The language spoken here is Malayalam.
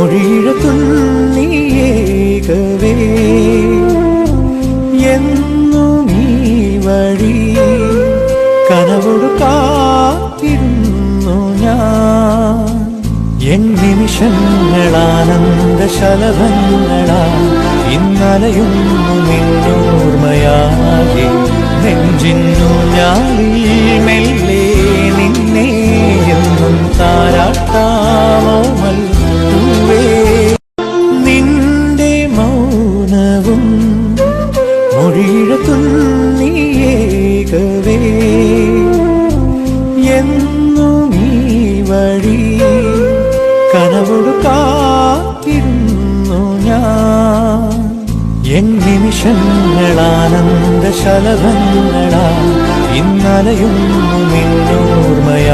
മൊഴിഴത്തുണ്ണിയേകവേ എന്നും ഈ വഴി കനവോട് കാത്തിരുന്നു ഞാൻ. എൻ നിമിഷങ്ങളാനന്ദ ശലഭങ്ങളാ ഇന്നലയുന്നു നിന്നോർമ്മയാകെ നെഞ്ചിന്നു ഞാളിൽ മെല്ലെ നിന്നെ എന്നും താരാട്ടാമോമൽ പൂവേ. നിന്റെ മൗനവും മൊഴിഴത്തുണ്ണിയേകവേ എന്നും ഈ വഴി കനവോട് കാത്തിരുന്നു ഞാൻ. എൻ നിമിഷങ്ങളാനന്ദ ശലഭങ്ങളാ ഇന്നലയുന്നു നിന്നോർമ്മയാ